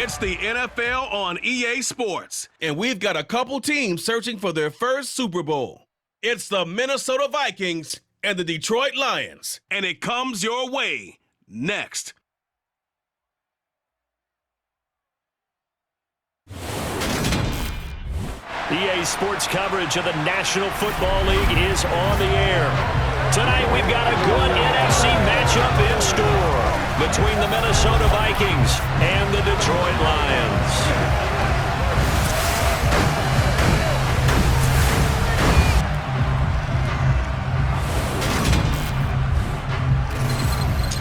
It's the NFL on EA Sports, and we've got a couple teams searching for their first Super Bowl. It's the Minnesota Vikings and the Detroit Lions, and it comes your way next. EA Sports coverage of the National Football League is on the air. Tonight we've got a good NFC matchup in store between the Minnesota Vikings and the Detroit Lions.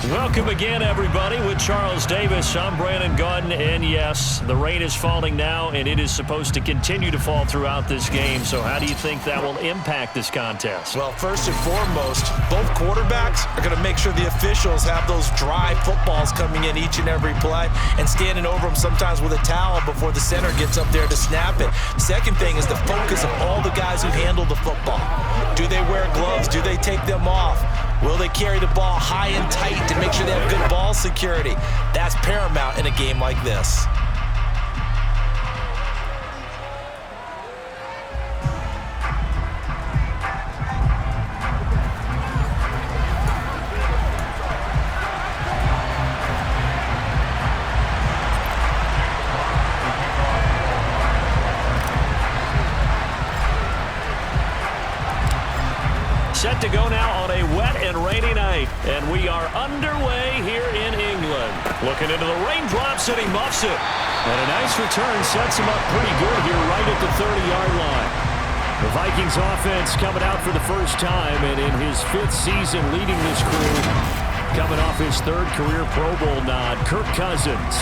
Welcome again, everybody, with Charles Davis. I'm Brandon Gaudin, and yes, the rain is falling now, and it is supposed to continue to fall throughout this game. So how do you think that will impact this contest? Well, first and foremost, both quarterbacks are going to make sure the officials have those dry footballs coming in each and every play and standing over them sometimes with a towel before the center gets up there to snap it. Second thing is the focus of all the guys who handle the football. Do they wear gloves? Do they take them off? Will they carry the ball high and tight to make sure they have good ball security? That's paramount in a game like this. Set to go now on a wet and rainy night, and we are underway here in England. Looking into the raindrops, and he muffs it. And a nice return sets him up pretty good here right at the 30-yard line. The Vikings offense coming out for the first time, and in his fifth season leading this crew, coming off his third career Pro Bowl nod, Kirk Cousins.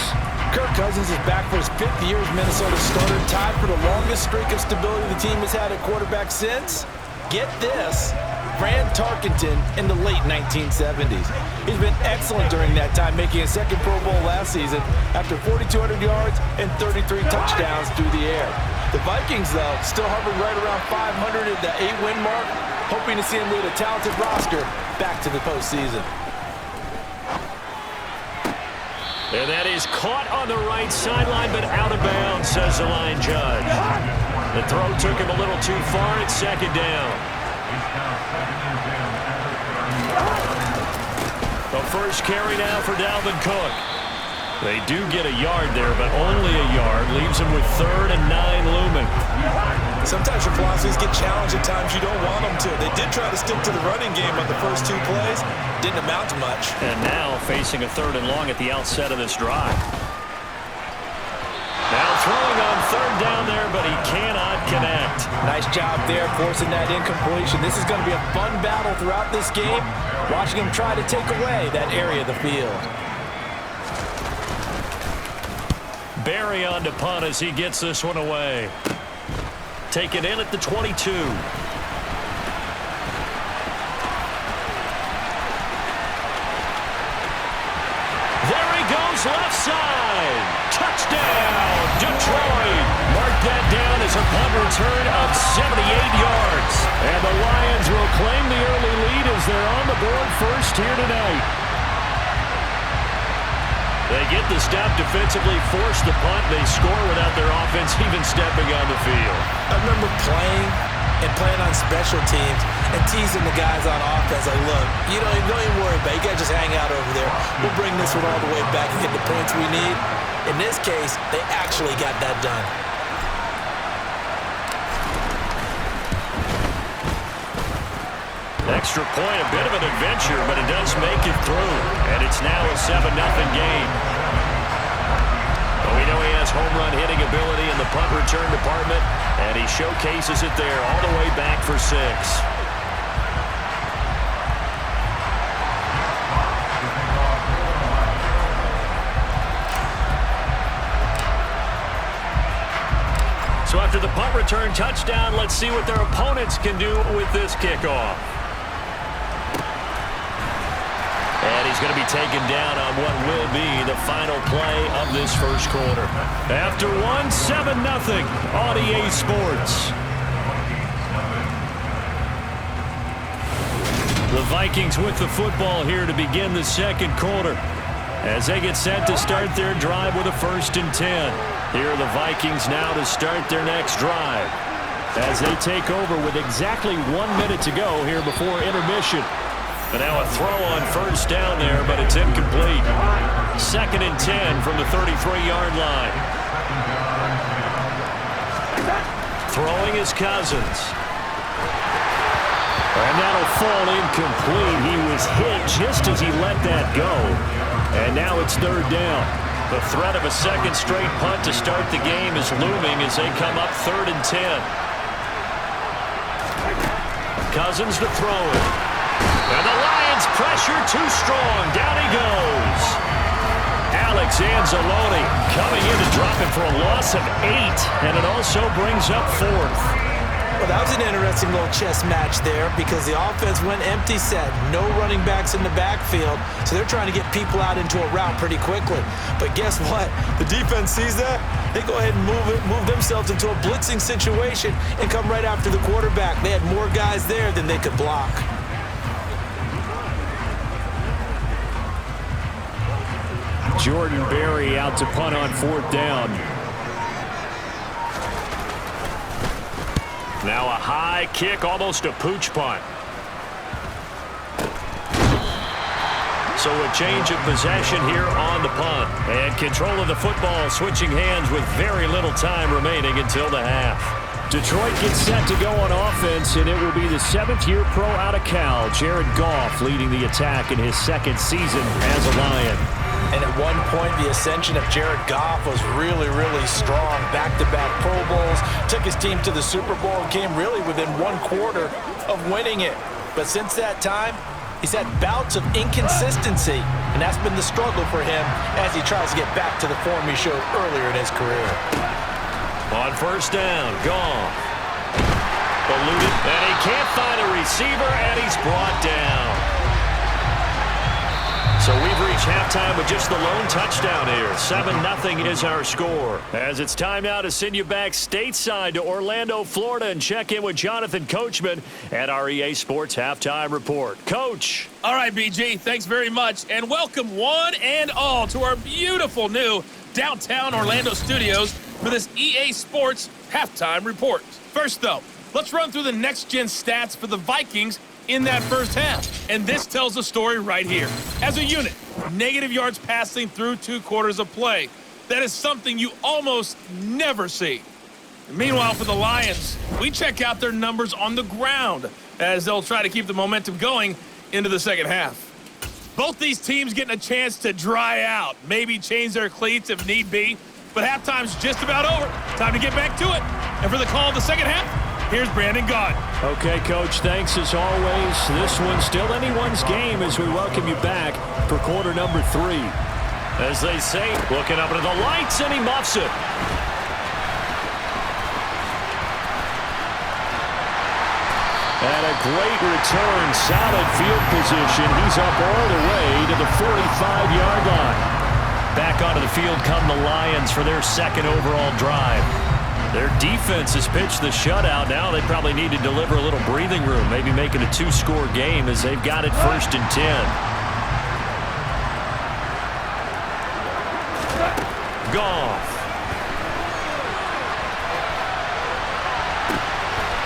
Kirk Cousins is back for his fifth year as Minnesota starter, tied for the longest streak of stability the team has had at quarterback since, get this, Fran Tarkenton in the late 1970s. He's been excellent during that time, making a second Pro Bowl last season after 4,200 yards and 33 touchdowns through the air. The Vikings, though, still hovering right around 500 at the 8-win mark, hoping to see him lead a talented roster back to the postseason. And that is caught on the right sideline, but out of bounds, says the line judge. The throw took him a little too far at second down. The first carry now for Dalvin Cook. They do get a yard there, but only a yard. Leaves him with 3rd and 9 looming. Sometimes your philosophies get challenged at times you don't want them to. They did try to stick to the running game on the first 2 plays. Didn't amount to much. And now facing a 3rd and long at the outset of this drive. Now throwing on 3rd down there, but he cannot connect. Nice job there forcing that incompletion. This is going to be a fun battle throughout this game. Watching him try to take away that area of the field. Barry on to punt as he gets this one away. Taken in at the 22. There he goes, left side. Touchdown, Detroit. Mark that down as a punt return of 78 yards. And the Lions will claim the early lead as they're on the board first here tonight. They get the stop defensively, force the punt. They score without their offense even stepping on the field. I remember playing on special teams and teasing the guys on offense. Like, look, don't even worry about it. You guys just hang out over there. We'll bring this one all the way back and get the points we need. In this case, they actually got that done. Extra point, a bit of an adventure, but it does make it through. And it's now a 7-0 game. Well, we know he has home run hitting ability in the punt return department, and he showcases it there all the way back for 6. So after the punt return touchdown, let's see what their opponents can do with this kickoff. And he's going to be taken down on what will be the final play of this first quarter. After 7-0 on EA Sports. The Vikings with the football here to begin the second quarter. as they get set to start their drive with a 1st and 10. Here are the Vikings now to start their next drive, as they take over with exactly 1 minute to go here before intermission. And now a throw on 1st down there, but it's incomplete. 2nd and 10 from the 33-yard line. Throwing is Cousins. And that'll fall incomplete. He was hit just as he let that go. And now it's 3rd down. The threat of a 2nd straight punt to start the game is looming as they come up 3rd and 10. Cousins to throw it. And the Lions pressure too strong. Down he goes. Alex Anzalone coming in to drop it for a loss of 8. And it also brings up 4th. Well, that was an interesting little chess match there because the offense went empty set. No running backs in the backfield, so they're trying to get people out into a route pretty quickly. But guess what? The defense sees that. They go ahead and move themselves into a blitzing situation and come right after the quarterback. They had more guys there than they could block. Jordan Berry out to punt on 4th down. Now a high kick, almost a pooch punt. So a change of possession here on the punt. And control of the football, switching hands with very little time remaining until the half. Detroit gets set to go on offense, and it will be the 7th-year pro out of Cal, Jared Goff, leading the attack in his 2nd season as a Lion. And at one point, the ascension of Jared Goff was really, really strong. Back-to-back Pro Bowls, took his team to the Super Bowl, and came really within 1/4 of winning it. But since that time, he's had bouts of inconsistency, and that's been the struggle for him as he tries to get back to the form he showed earlier in his career. On 1st down, Goff. Eluded, and he can't find a receiver, and he's brought down. So we've reached halftime with just the lone touchdown here. 7-0 is our score. As it's time now to send you back stateside to Orlando, Florida, and check in with Jonathan Coachman at our EA Sports Halftime Report. Coach. All right, BG, thanks very much. And welcome one and all to our beautiful new downtown Orlando studios for this EA Sports Halftime Report. First, though, let's run through the next-gen stats for the Vikings in that first half. And this tells the story right here. As a unit, negative yards passing through 2 quarters of play. That is something you almost never see. Meanwhile, for the Lions, we check out their numbers on the ground as they'll try to keep the momentum going into the second half. Both these teams getting a chance to dry out, maybe change their cleats if need be, but halftime's just about over. Time to get back to it. And for the call of the second half, here's Brandon Gott. Okay, Coach, thanks as always. This one's still anyone's game as we welcome you back for quarter number 3. As they say, looking up into the lights, and he muffs it. And a great return, solid field position. He's up all the way to the 45-yard line. Back onto the field come the Lions for their 2nd overall drive. Their defense has pitched the shutout. Now they probably need to deliver a little breathing room, maybe make it a 2-score game as they've got it 1st and 10. Goff.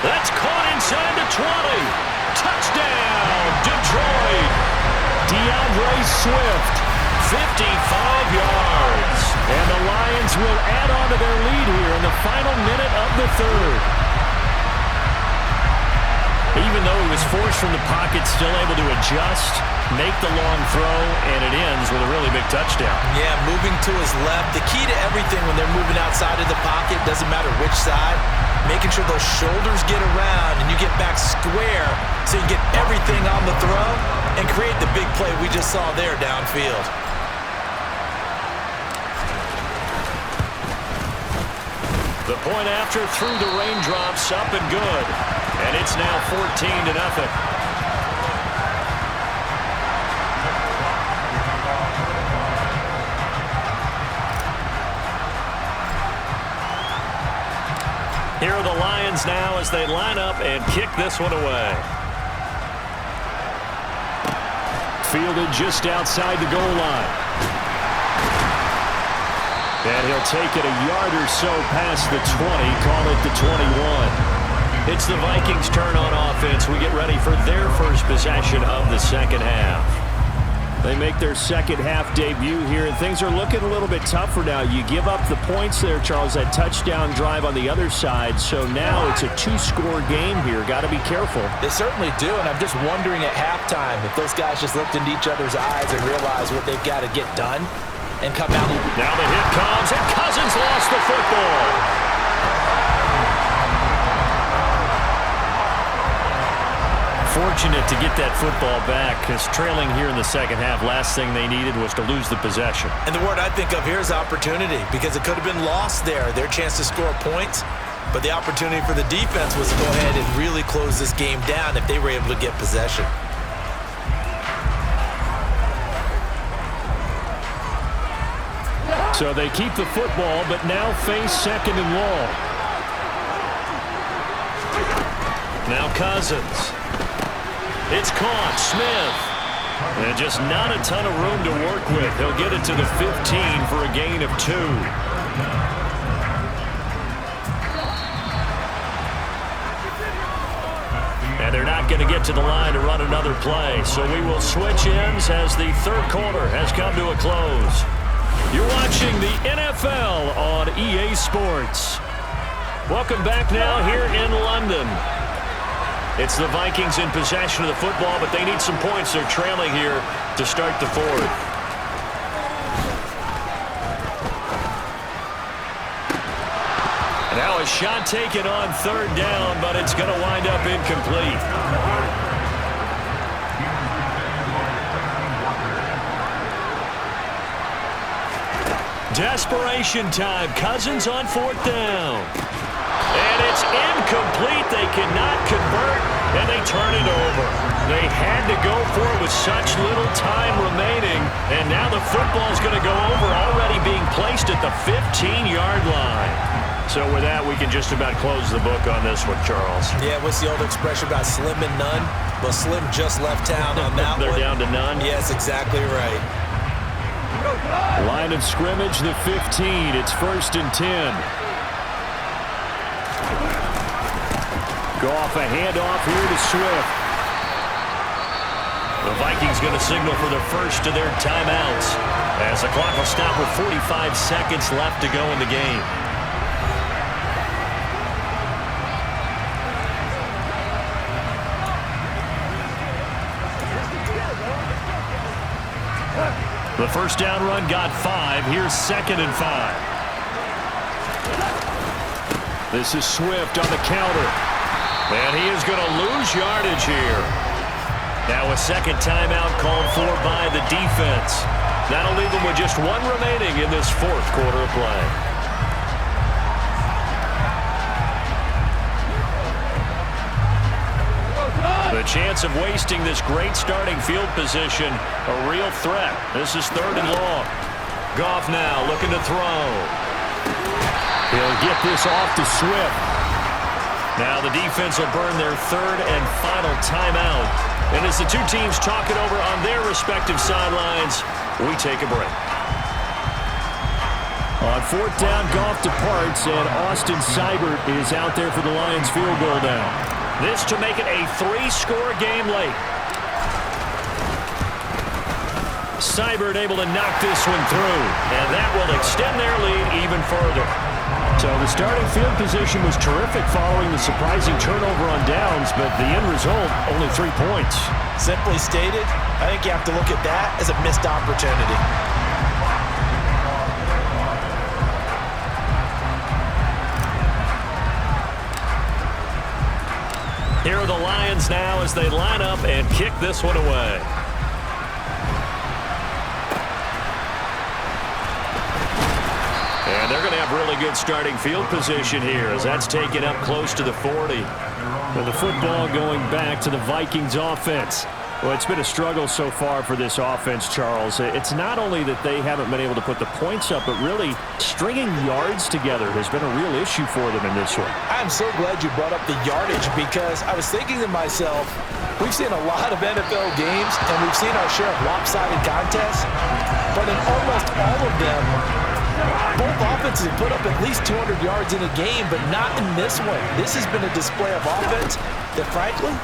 That's caught inside the 20. Touchdown, Detroit. DeAndre Swift, 55 yards. And the Lions will add on to their lead here in the final minute of the 3rd. Even though he was forced from the pocket, still able to adjust, make the long throw, and it ends with a really big touchdown. Yeah, moving to his left. The key to everything when they're moving outside of the pocket, doesn't matter which side, making sure those shoulders get around and you get back square so you get everything on the throw and create the big play we just saw there downfield. The point after through the raindrops, up and good. And it's now 14-0. Here are the Lions now as they line up and kick this one away. Fielded just outside the goal line. And he'll take it a yard or so past the 20, call it the 21. It's the Vikings' turn on offense. We get ready for their first possession of the second half. They make their second half debut here, and things are looking a little bit tougher now. You give up the points there, Charles, that touchdown drive on the other side. So now it's a two-score game here. Got to be careful. They certainly do, and I'm just wondering at halftime if those guys just looked into each other's eyes and realized what they've got to get done and come out. Now the hit comes, and Cousins lost the football. Fortunate to get that football back, because trailing here in the second half, last thing they needed was to lose the possession. And the word I think of here is opportunity, because it could have been lost there, their chance to score points. But the opportunity for the defense was to go ahead and really close this game down if they were able to get possession. So they keep the football, but now face second and long. Now Cousins. It's caught. Smith. And just not a ton of room to work with. He'll get it to the 15 for a gain of 2. And they're not going to get to the line to run another play. So we will switch ends as the third quarter has come to a close. You're watching the NFL on EA Sports. Welcome back now here in London. It's the Vikings in possession of the football, but they need some points. They're trailing here to start the fourth. Now a shot taken on third down, but it's going to wind up incomplete. Desperation time. Cousins on fourth down. And it's incomplete. They cannot convert, and they turn it over. They had to go for it with such little time remaining, and now the football's going to go over, already being placed at the 15-yard line. So with that, we can just about close the book on this one, Charles. Yeah, what's the old expression about slim and none? Well, Slim just left town on that They're one. down to none? Yes, exactly right. Line of scrimmage, the 15. It's 1st and 10. Goff, a handoff here to Swift. The Vikings going to signal for the first of their timeouts as the clock will stop with 45 seconds left to go in the game. The first down run got 5. Here's 2nd and 5. This is Swift on the counter. And he is going to lose yardage here. Now a second timeout called for by the defense. That'll leave them with just one remaining in this fourth quarter of play. The chance of wasting this great starting field position, a real threat. This is 3rd and long. Goff now looking to throw. He'll get this off to Swift. Now the defense will burn their 3rd and final timeout. And as the two teams talk it over on their respective sidelines, we take a break. On 4th down, Goff departs, and Austin Seibert is out there for the Lions field goal now. This to make it a 3-score game late. Seibert able to knock this one through, and that will extend their lead even further. So the starting field position was terrific following the surprising turnover on downs, but the end result, only 3 points. Simply stated, I think you have to look at that as a missed opportunity. Here are the Lions now as they line up and kick this one away. And they're going to have really good starting field position here as that's taken up close to the 40. With the football going back to the Vikings offense. Well, it's been a struggle so far for this offense, Charles. It's not only that they haven't been able to put the points up, but really stringing yards together has been a real issue for them in this one. I'm so glad you brought up the yardage, because I was thinking to myself, we've seen a lot of NFL games and we've seen our share of lopsided contests, but in almost all of them, Both offenses have put up at least 200 yards in a game, but not in this one. This has been a display of offense that, frankly,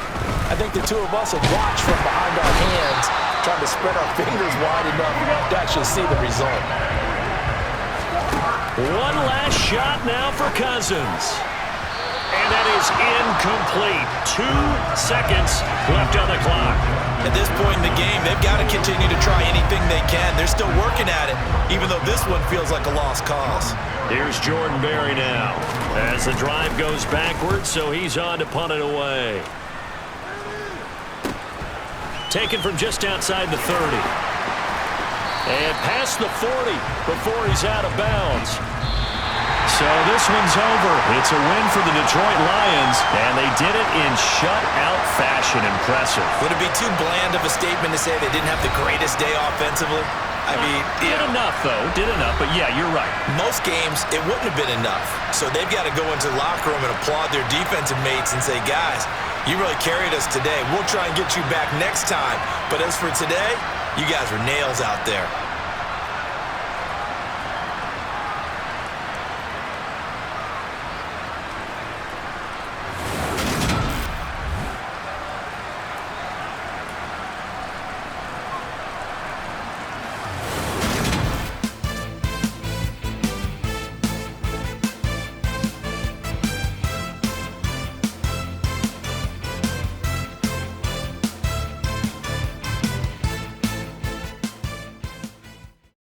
I think the two of us have watched from behind our hands, trying to spread our fingers wide enough to actually see the result. One last shot now for Cousins. And that is incomplete. 2 seconds left on the clock. At this point in the game, they've got to continue to try anything they can. They're still working at it, even though this one feels like a lost cause. Here's Jordan Berry now. As the drive goes backwards, so he's on to punt it away. Taken from just outside the 30. And past the 40 before he's out of bounds. So this one's over. It's a win for the Detroit Lions, and they did it in shutout fashion. Impressive. Would it be too bland of a statement to say they didn't have the greatest day offensively? I mean, did enough, though. Did enough, but yeah, you're right. Most games, it wouldn't have been enough. So they've got to go into the locker room and applaud their defensive mates and say, guys, you really carried us today. We'll try and get you back next time. But as for today, you guys were nails out there.